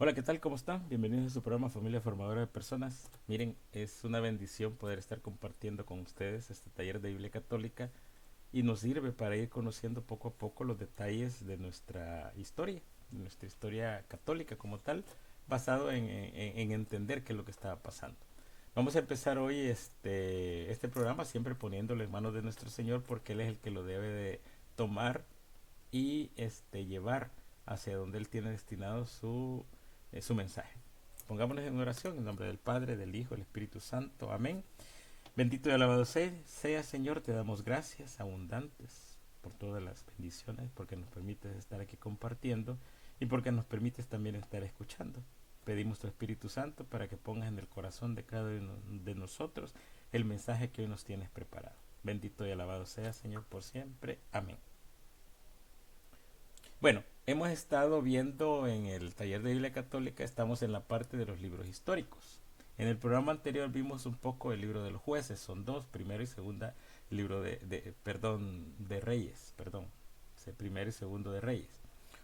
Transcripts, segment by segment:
Hola, ¿qué tal? ¿Cómo están? Bienvenidos a su programa Familia Formadora de Personas. Miren, es una bendición poder estar compartiendo con ustedes este taller de Biblia Católica y nos sirve para ir conociendo poco a poco los detalles de nuestra historia católica como tal, basado en entender qué es lo que estaba pasando. Vamos a empezar hoy este programa siempre poniéndolo en manos de nuestro Señor porque Él es el que lo debe de tomar y llevar hacia donde Él tiene destinado su mensaje. Pongámonos en oración en nombre del Padre, del Hijo, del Espíritu Santo. Amén. Bendito y alabado sea, Señor, te damos gracias abundantes por todas las bendiciones, porque nos permites estar aquí compartiendo y porque nos permites también estar escuchando. Pedimos tu Espíritu Santo para que pongas en el corazón de cada uno de nosotros el mensaje que hoy nos tienes preparado. Bendito y alabado sea, Señor, por siempre. Amén. Bueno, hemos estado viendo en el taller de Biblia Católica, estamos en la parte de los libros históricos. En el programa anterior vimos un poco el libro de los jueces, son dos, primero y segunda libro de Reyes, perdón, primero y segundo de Reyes.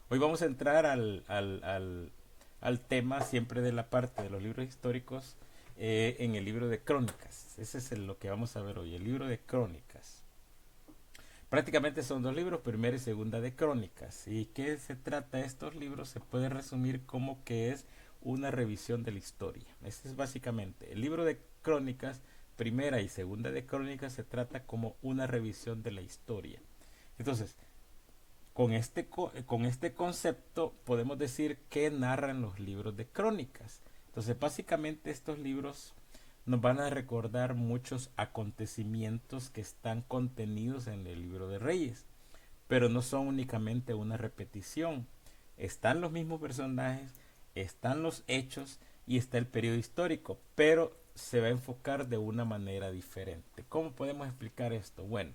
Hoy vamos a entrar al tema siempre de la parte de los libros históricos en el libro de Crónicas. Ese es lo que vamos a ver hoy, el libro de Crónicas. Prácticamente son dos libros, primera y segunda de Crónicas. ¿Y qué se trata de estos libros? Se puede resumir como que es una revisión de la historia. Este es básicamente el libro de Crónicas, primera y segunda de Crónicas, se trata como una revisión de la historia. Entonces, con este concepto podemos decir que narran los libros de Crónicas. Entonces, básicamente estos libros nos van a recordar muchos acontecimientos que están contenidos en el libro de Reyes, pero no son únicamente una repetición. Están los mismos personajes, están los hechos y está el periodo histórico, pero se va a enfocar de una manera diferente. ¿Cómo podemos explicar esto? Bueno,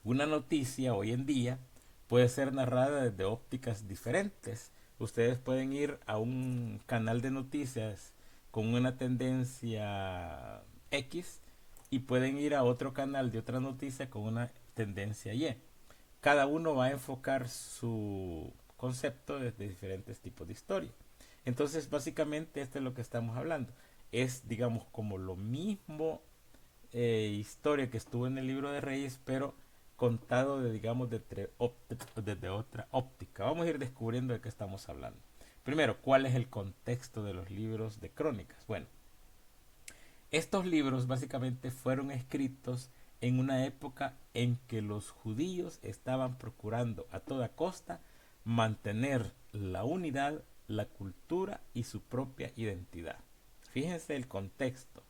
una noticia hoy en día puede ser narrada desde ópticas diferentes. Ustedes pueden ir a un canal de noticias con una tendencia X y pueden ir a otro canal de otra noticia con una tendencia Y. Cada uno va a enfocar su concepto desde diferentes tipos de historia. Entonces, básicamente, esto es lo que estamos hablando. Es, digamos, como lo mismo historia que estuvo en el libro de Reyes, pero contado de, digamos, desde otra óptica. Vamos a ir descubriendo de qué estamos hablando. Primero, ¿cuál es el contexto de los libros de crónicas? Bueno, estos libros básicamente fueron escritos en una época en que los judíos estaban procurando a toda costa mantener la unidad, la cultura y su propia identidad. Fíjense el contexto.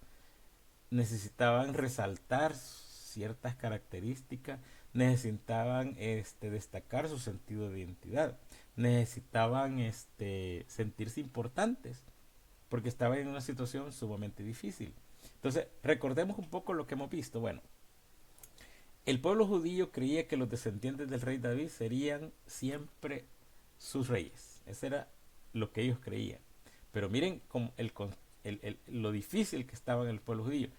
Necesitaban resaltar ciertas características, necesitaban destacar su sentido de identidad, necesitaban sentirse importantes, porque estaban en una situación sumamente difícil. Entonces, recordemos un poco lo que hemos visto. Bueno, el pueblo judío creía que los descendientes del rey David serían siempre sus reyes. Eso era lo que ellos creían. Pero miren como lo difícil que estaba en el pueblo judío.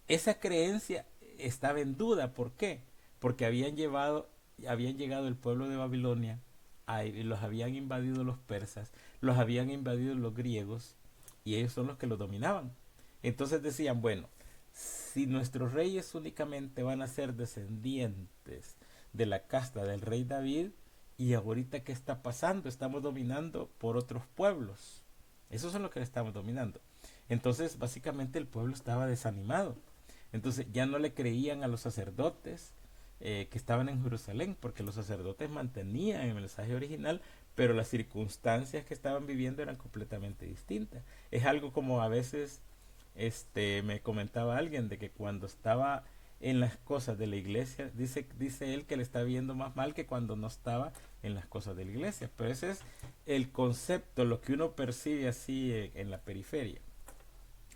Esa creencia estaba en duda. ¿Por qué? Porque habían llegado el pueblo de Babilonia, los habían invadido los persas, los habían invadido los griegos, y ellos son los que los dominaban. Entonces decían, bueno, si nuestros reyes únicamente van a ser descendientes de la casta del rey David, y ahorita qué está pasando, estamos dominando por otros pueblos. Esos son los que estamos dominando. Entonces, básicamente el pueblo estaba desanimado. Entonces ya no le creían a los sacerdotes que estaban en Jerusalén, porque los sacerdotes mantenían el mensaje original, pero las circunstancias que estaban viviendo eran completamente distintas. Es algo como a veces me comentaba alguien de que cuando estaba en las cosas de la iglesia, dice él que le está viendo más mal que cuando no estaba en las cosas de la iglesia. Pero ese es el concepto, lo que uno percibe así en la periferia.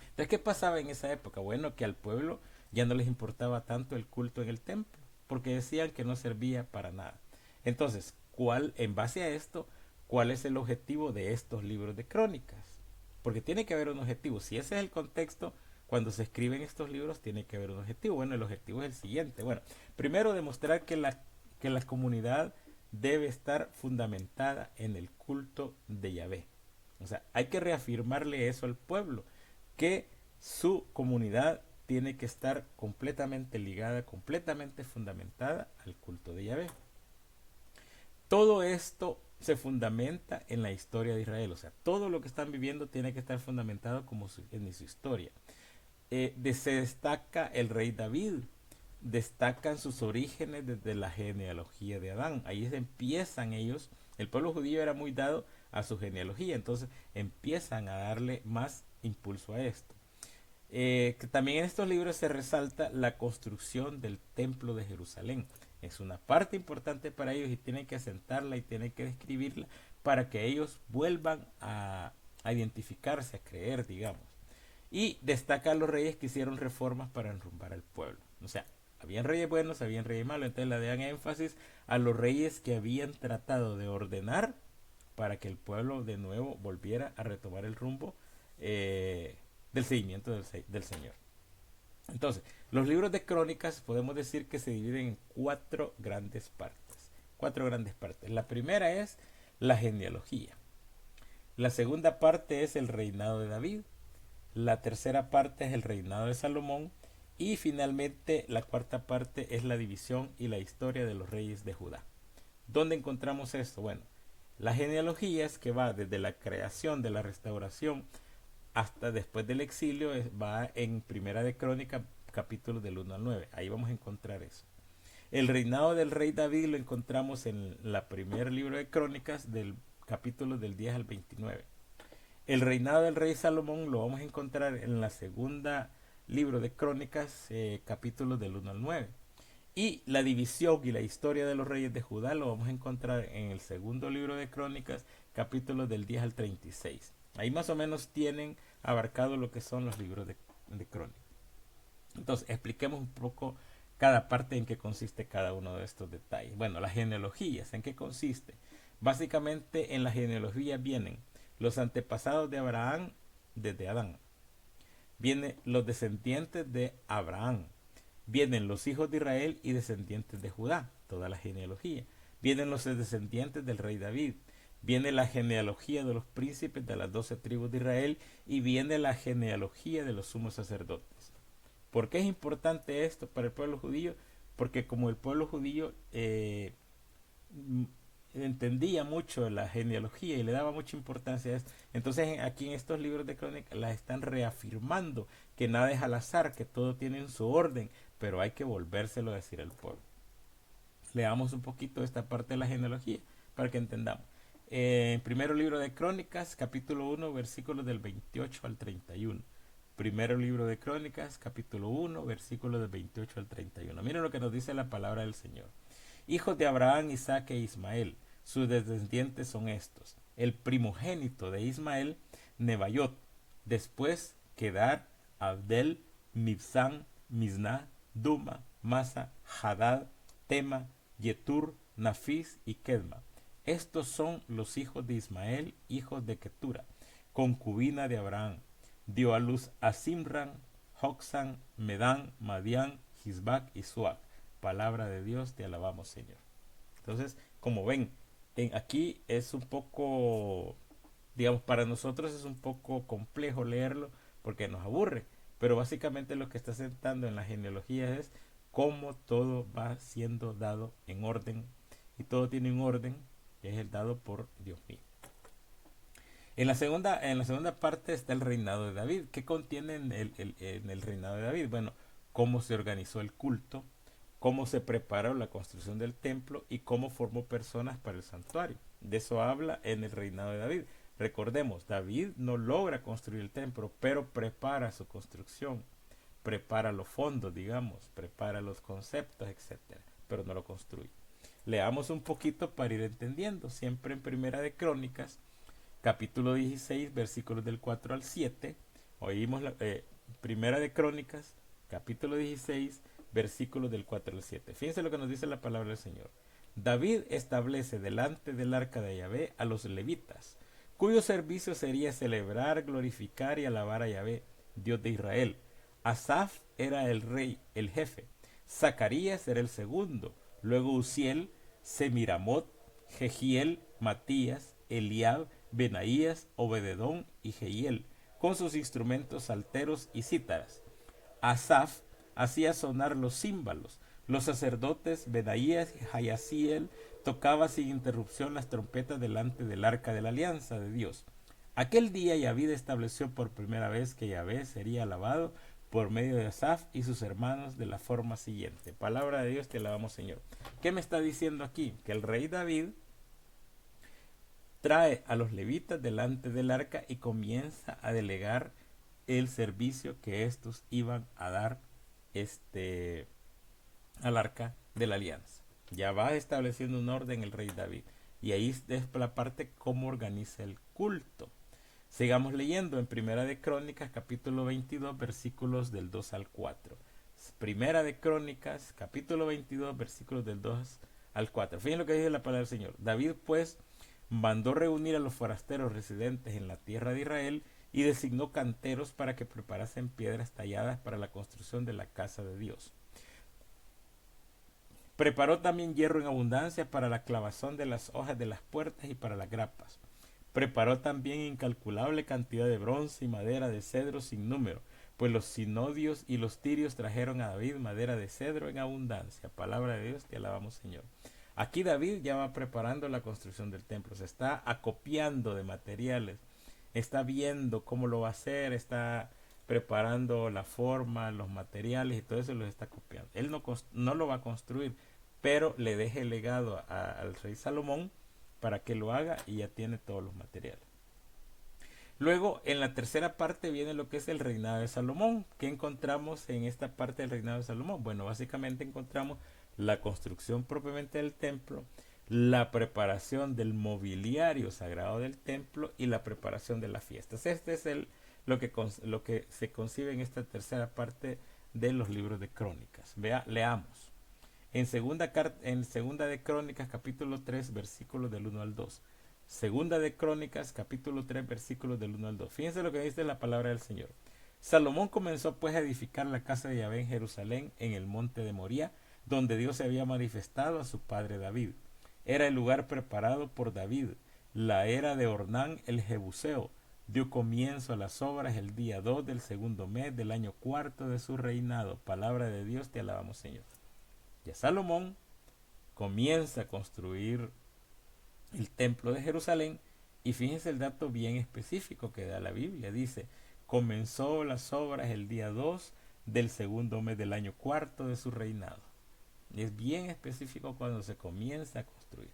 Entonces, ¿qué pasaba en esa época? Bueno, que al pueblo ya no les importaba tanto el culto en el templo, porque decían que no servía para nada. Entonces, en base a esto, cuál es el objetivo de estos libros de crónicas? Porque tiene que haber un objetivo. Si ese es el contexto, cuando se escriben estos libros, tiene que haber un objetivo. Bueno, el objetivo es el siguiente. Bueno, primero demostrar que la comunidad debe estar fundamentada en el culto de Yahvé. O sea, hay que reafirmarle eso al pueblo, que su comunidad tiene que estar completamente ligada, completamente fundamentada al culto de Yahvé. Todo esto se fundamenta en la historia de Israel, o sea, todo lo que están viviendo tiene que estar fundamentado en su historia. Se destaca el rey David, destacan sus orígenes desde la genealogía de Adán. Ahí empiezan ellos, el pueblo judío era muy dado a su genealogía, entonces empiezan a darle más impulso a esto. Que también en estos libros se resalta la construcción del templo de Jerusalén. Es una parte importante para ellos y tienen que asentarla y tienen que describirla para que ellos vuelvan a identificarse, a creer, digamos. Y destaca a los reyes que hicieron reformas para enrumbar al pueblo. O sea, habían reyes buenos, habían reyes malos, entonces le dan énfasis a los reyes que habían tratado de ordenar para que el pueblo de nuevo volviera a retomar el rumbo del seguimiento del Señor. Entonces, los libros de crónicas podemos decir que se dividen en cuatro grandes partes. Cuatro grandes partes. La primera es la genealogía. La segunda parte es el reinado de David. La tercera parte es el reinado de Salomón. Y finalmente la cuarta parte es la división y la historia de los reyes de Judá. ¿Dónde encontramos esto? Bueno, la genealogía es que va desde la creación, de la restauración, hasta después del exilio, va en Primera de Crónica, capítulos del 1 al 9. Ahí vamos a encontrar eso. El reinado del rey David lo encontramos en la primer libro de Crónicas, del capítulo del 10 al 29. El reinado del rey Salomón lo vamos a encontrar en la segunda libro de Crónicas, capítulos del 1 al 9. Y la división y la historia de los reyes de Judá lo vamos a encontrar en el segundo libro de Crónicas, capítulos del 10 al 36. Ahí más o menos tienen abarcado lo que son los libros de Crónicas. Entonces, expliquemos un poco cada parte en qué consiste cada uno de estos detalles. Bueno, las genealogías, ¿en qué consiste? Básicamente en la genealogía vienen los antepasados de Abraham desde Adán. Vienen los descendientes de Abraham. Vienen los hijos de Israel y descendientes de Judá, toda la genealogía. Vienen los descendientes del rey David. Viene la genealogía de los príncipes de las 12 tribus de Israel y viene la genealogía de los sumos sacerdotes. ¿Por qué es importante esto para el pueblo judío? Porque como el pueblo judío entendía mucho la genealogía y le daba mucha importancia a esto, entonces aquí en estos libros de crónicas las están reafirmando, que nada es al azar, que todo tiene su orden, pero hay que volvérselo a decir al pueblo. Leamos un poquito esta parte de la genealogía para que entendamos. Primero libro de Crónicas, capítulo 1, versículos del 28 al 31. Primero libro de Crónicas, capítulo 1, versículos del 28 al 31. Miren lo que nos dice la palabra del Señor. Hijos de Abraham, Isaac e Ismael, sus descendientes son estos. El primogénito de Ismael, Nebayot, después Kedar, Abdel, Mibsam, Misná, Duma, Masa, Hadad, Tema, Yetur, Nafis y Kedma. Estos son los hijos de Ismael, hijos de Ketura, concubina de Abraham. Dio a luz a Simran, Joxan, Medán, Madián, Gisbac y Suac. Palabra de Dios, te alabamos, Señor. Entonces, como ven, aquí es un poco, digamos, para nosotros es un poco complejo leerlo porque nos aburre, pero básicamente lo que está sentando en la genealogía es cómo todo va siendo dado en orden y todo tiene un orden que es el dado por Dios mismo. En la segunda parte está el reinado de David. ¿Qué contiene en el reinado de David? Bueno, cómo se organizó el culto, cómo se preparó la construcción del templo y cómo formó personas para el santuario. De eso habla en el reinado de David. Recordemos, David no logra construir el templo, pero prepara su construcción, prepara los fondos, digamos, prepara los conceptos, etcétera, pero no lo construye. Leamos un poquito para ir entendiendo, siempre en Primera de Crónicas, capítulo 16, versículos del 4 al 7. Oímos Primera de Crónicas, capítulo 16, versículos del 4 al 7. Fíjense lo que nos dice la palabra del Señor. David establece delante del arca de Yahvé a los levitas, cuyo servicio sería celebrar, glorificar y alabar a Yahvé, Dios de Israel. Asaf era el rey, el jefe. Zacarías era el segundo. Luego Uziel, Semiramot, Jehiel, Matías, Eliab, Benaías, Obededón y Jehiel, con sus instrumentos salteros y cítaras. Asaf hacía sonar los címbalos. Los sacerdotes Benaías y Jayaziel tocaban sin interrupción las trompetas delante del arca de la alianza de Dios. Aquel día Yahvé estableció por primera vez que Yahvé sería alabado por medio de Asaf y sus hermanos de la forma siguiente. Palabra de Dios, te alabamos, Señor. ¿Qué me está diciendo aquí? Que el rey David trae a los levitas delante del arca y comienza a delegar el servicio que estos iban a dar al arca de la alianza. Ya va estableciendo un orden el rey David. Y ahí es la parte cómo organiza el culto. Sigamos leyendo en Primera de Crónicas, capítulo 22, versículos del 2 al 4. Primera de Crónicas, capítulo 22, versículos del 2 al 4. Fíjense lo que dice la palabra del Señor. David, pues, mandó reunir a los forasteros residentes en la tierra de Israel y designó canteros para que preparasen piedras talladas para la construcción de la casa de Dios. Preparó también hierro en abundancia para la clavazón de las hojas de las puertas y para las grapas. Preparó también incalculable cantidad de bronce y madera de cedro sin número, pues los sinodios y los tirios trajeron a David madera de cedro en abundancia. Palabra de Dios, te alabamos, Señor. Aquí David ya va preparando la construcción del templo, se está acopiando de materiales, está viendo cómo lo va a hacer, está preparando la forma, los materiales y todo eso los está copiando. Él no lo va a construir, pero le deja el legado al rey Salomón para que lo haga y ya tiene todos los materiales. Luego, en la tercera parte viene lo que es el reinado de Salomón. ¿Qué encontramos en esta parte del reinado de Salomón? Bueno, básicamente encontramos la construcción propiamente del templo, la preparación del mobiliario sagrado del templo y la preparación de las fiestas. Este es lo que se concibe en esta tercera parte de los libros de Crónicas. Leamos. En segunda de Crónicas, capítulo 3, versículos del 1 al 2. Segunda de Crónicas, capítulo 3, versículos del 1 al 2. Fíjense lo que dice la palabra del Señor. Salomón comenzó pues a edificar la casa de Yahvé en Jerusalén, en el monte de Moría, donde Dios se había manifestado a su padre David. Era el lugar preparado por David. La era de Ornán el Jebuseo dio comienzo a las obras el día 2 del segundo mes del año cuarto de su reinado. Palabra de Dios, te alabamos, Señor. Ya Salomón comienza a construir el templo de Jerusalén y fíjense el dato bien específico que da la Biblia. Dice, comenzó las obras el día 2 del segundo mes del año cuarto de su reinado. Es bien específico cuando se comienza a construir.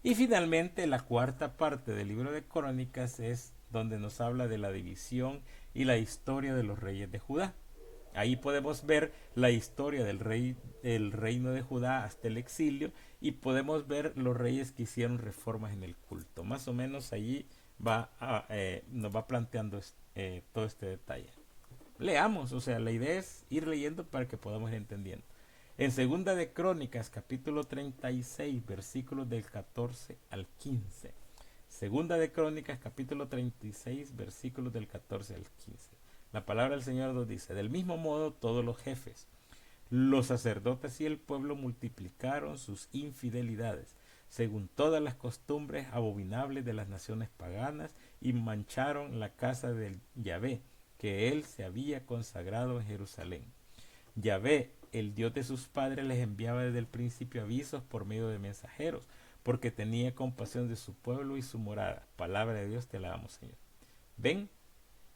Y finalmente la cuarta parte del libro de Crónicas es donde nos habla de la división y la historia de los reyes de Judá. Ahí podemos ver la historia del reino de Judá hasta el exilio y podemos ver los reyes que hicieron reformas en el culto. Más o menos allí nos va planteando todo este detalle. Leamos, o sea, la idea es ir leyendo para que podamos ir entendiendo. En segunda de Crónicas, capítulo 36, versículos del 14 al 15. Segunda de Crónicas, capítulo 36, versículos del 14 al 15. La palabra del Señor nos dice, del mismo modo todos los jefes, los sacerdotes y el pueblo multiplicaron sus infidelidades, según todas las costumbres abominables de las naciones paganas, y mancharon la casa del Yahvé, que él se había consagrado en Jerusalén. Yahvé, el Dios de sus padres, les enviaba desde el principio avisos por medio de mensajeros, porque tenía compasión de su pueblo y su morada. Palabra de Dios, te alabamos, Señor. ¿Ven?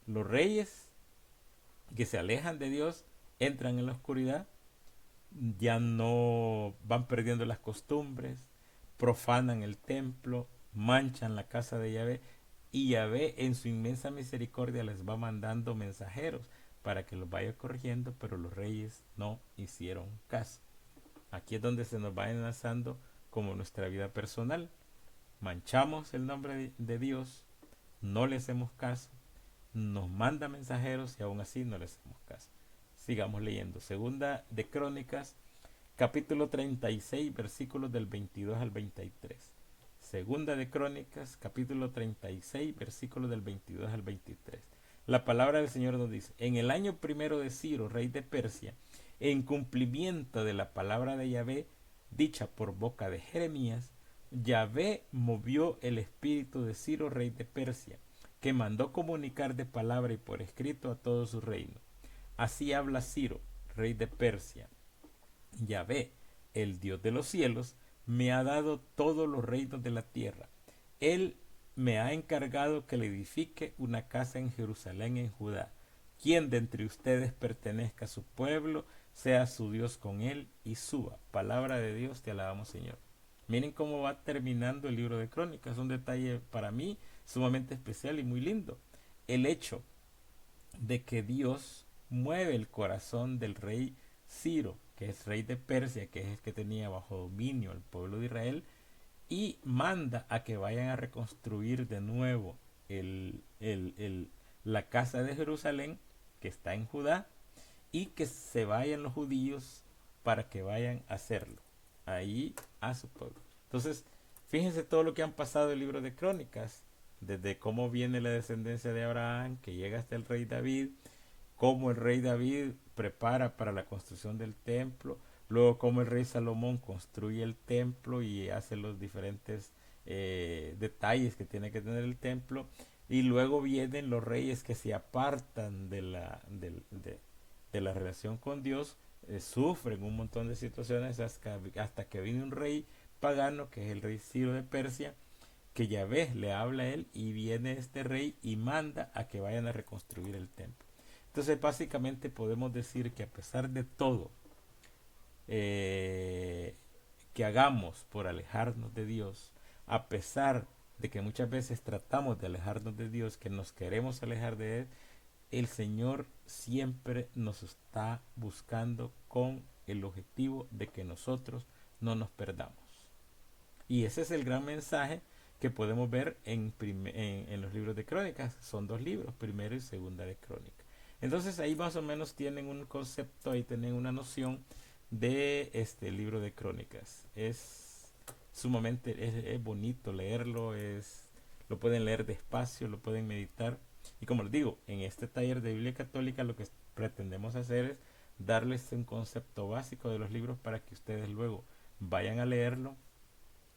Los reyes que se alejan de Dios entran en la oscuridad, ya no van perdiendo las costumbres, profanan el templo, manchan la casa de Yahvé, y Yahvé en su inmensa misericordia les va mandando mensajeros para que los vaya corrigiendo, pero los reyes no hicieron caso. Aquí es donde se nos va enlazando como nuestra vida personal. Manchamos el nombre de Dios, no le hacemos caso, nos manda mensajeros y aún así no le hacemos caso. Sigamos leyendo. Segunda de Crónicas, capítulo 36, versículos del 22 al 23. Segunda de Crónicas, capítulo 36, versículos del 22 al 23. La palabra del Señor nos dice, en el año primero de Ciro, rey de Persia, en cumplimiento de la palabra de Yahvé, dicha por boca de Jeremías, Yahvé movió el espíritu de Ciro, rey de Persia, que mandó comunicar de palabra y por escrito a todo su reino. Así habla Ciro, rey de Persia. Yahvé, el Dios de los cielos, me ha dado todos los reinos de la tierra. Él me ha encargado que le edifique una casa en Jerusalén, en Judá. Quien de entre ustedes pertenezca a su pueblo, sea su Dios con él y suba. Palabra de Dios, te alabamos, Señor. Miren cómo va terminando el libro de Crónicas. Un detalle para mí sumamente especial y muy lindo. El hecho de que Dios mueve el corazón del rey Ciro, que es rey de Persia, que es el que tenía bajo dominio al pueblo de Israel, y manda a que vayan a reconstruir de nuevo la casa de Jerusalén, que está en Judá, y que se vayan los judíos para que vayan a hacerlo ahí a su pueblo. Entonces, fíjense todo lo que han pasado en el libro de Crónicas, desde cómo viene la descendencia de Abraham, que llega hasta el rey David, cómo el rey David prepara para la construcción del templo, luego cómo el rey Salomón construye el templo y hace los diferentes detalles que tiene que tener el templo, y luego vienen los reyes que se apartan de la relación con Dios, sufren un montón de situaciones hasta que viene un rey pagano, que es el rey Ciro de Persia, que Yahvé le habla a él y viene este rey y manda a que vayan a reconstruir el templo. Entonces básicamente podemos decir que a pesar de todo eh, que hagamos por alejarnos de Dios, a pesar de que muchas veces tratamos de alejarnos de Dios, que nos queremos alejar de Él, el Señor siempre nos está buscando con el objetivo de que nosotros no nos perdamos. Y ese es el gran mensaje que podemos ver en los libros de Crónicas. Son dos libros, primero y segunda de Crónicas. Entonces ahí más o menos tienen un concepto, ahí tienen una noción de este libro de Crónicas. Es sumamente, es bonito leerlo, lo pueden leer despacio, lo pueden meditar. Y como les digo, en este taller de Biblia Católica lo que pretendemos hacer es darles un concepto básico de los libros para que ustedes luego vayan a leerlo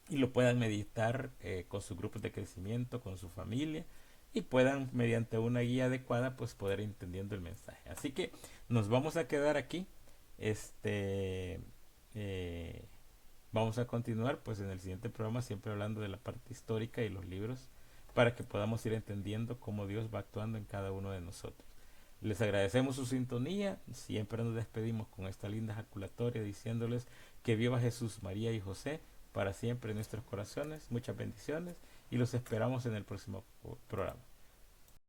y lo puedan meditar con sus grupos de crecimiento, con su familia, y puedan mediante una guía adecuada pues poder ir entendiendo el mensaje. Así que nos vamos a quedar aquí. Este eh, Vamos a continuar pues en el siguiente programa siempre hablando de la parte histórica y los libros para que podamos ir entendiendo cómo Dios va actuando en cada uno de nosotros. Les agradecemos su sintonía, siempre nos despedimos con esta linda ejaculatoria diciéndoles que viva Jesús, María y José para siempre en nuestros corazones. Muchas bendiciones y los esperamos en el próximo programa.